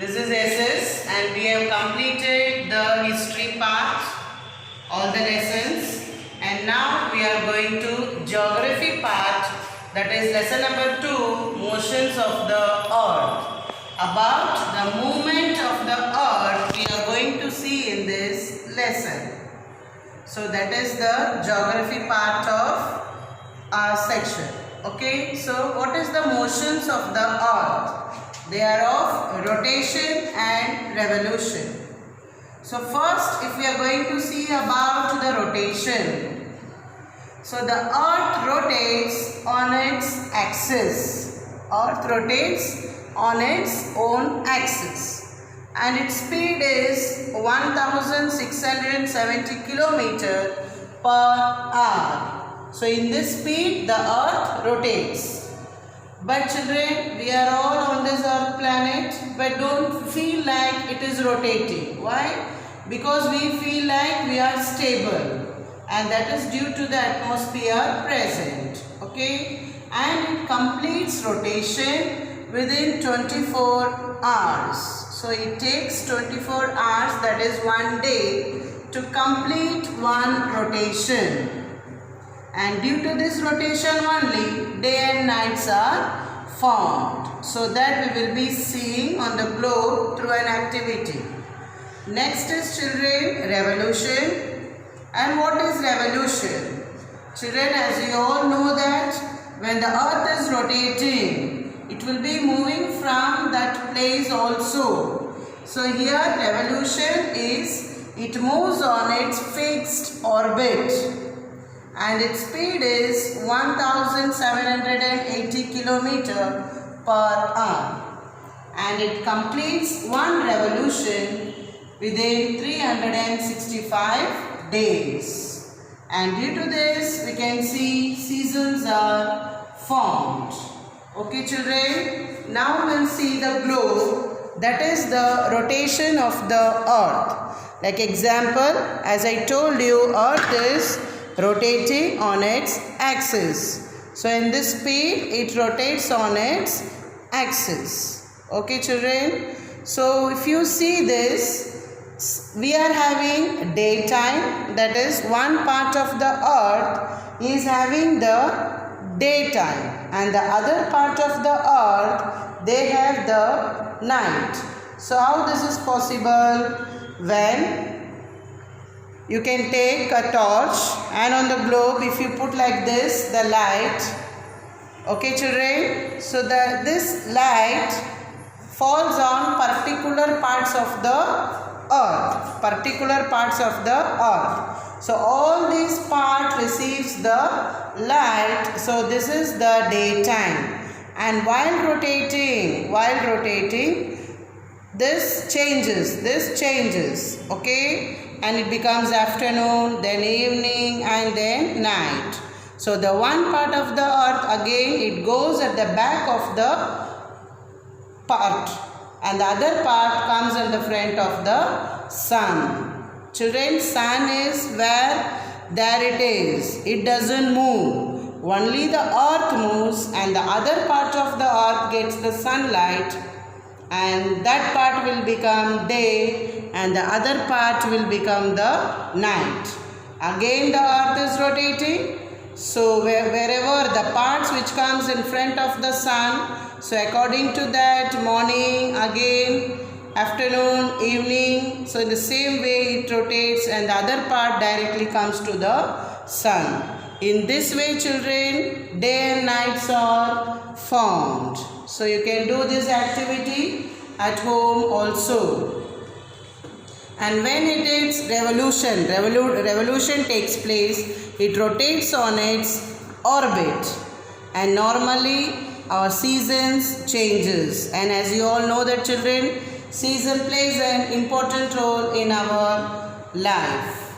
This is SS and we have completed the history part, all the lessons, and now we are going to geography part, that is lesson number 2, motions of the earth. About the movement of the earth we are going to see in this lesson. So that is the geography part of our section. Okay, so what is the motions of the earth? They are of rotation and revolution. So first, if we are going to see about the rotation. So the earth rotates on its axis. Earth rotates on its own axis. And its speed is 1670 km per hour. So in this speed the earth rotates. But children, we are all on this earth planet but don't feel like it is rotating. Why? Because we feel like we are stable, and that is due to the atmosphere present. Okay, and it completes rotation within 24 hours. So it takes 24 hours, that is 1 day, to complete one rotation. And due to this rotation only, day and nights are formed. So that we will be seeing on the globe through an activity. Next is children, revolution. And what is revolution? Children, as you all know that when the earth is rotating, it will be moving from that place also. So here revolution is, it moves on its fixed orbit. And its speed is 1780 km per hour, and it completes one revolution within 365 days. And due to this we can see seasons are formed. Okay children, now we will see the globe, that is the rotation of the earth. Like example, as I told you, earth is rotating on its axis. So in this speed it rotates on its axis. Okay children, so if you see this, we are having daytime, that is one part of the earth is having the daytime, and the other part of the earth they have the night. So how this is possible? When you can take a torch and on the globe, if you put like this, the light. Okay children, so this light falls on particular parts of the earth. Particular parts of the earth. So all these parts receives the light. So this is the daytime. And while rotating, this changes. Okay, and it becomes afternoon, then evening, and then night. So the one part of the earth again, it goes at the back of the part, and the other part comes in the front of the sun. Children, sun is where there it is. It doesn't move. Only the earth moves, and the other part of the earth gets the sunlight, and that part will become day, and the other part will become the night. Again the earth is rotating. So wherever the parts which comes in front of the sun, so according to that, morning, again afternoon, evening, so in the same way it rotates, and the other part directly comes to the sun. In this way children, day and nights are formed. So you can do this activity at home also. And when it is revolution takes place, it rotates on its orbit, and normally our seasons changes. And as you all know that children, season plays an important role in our life.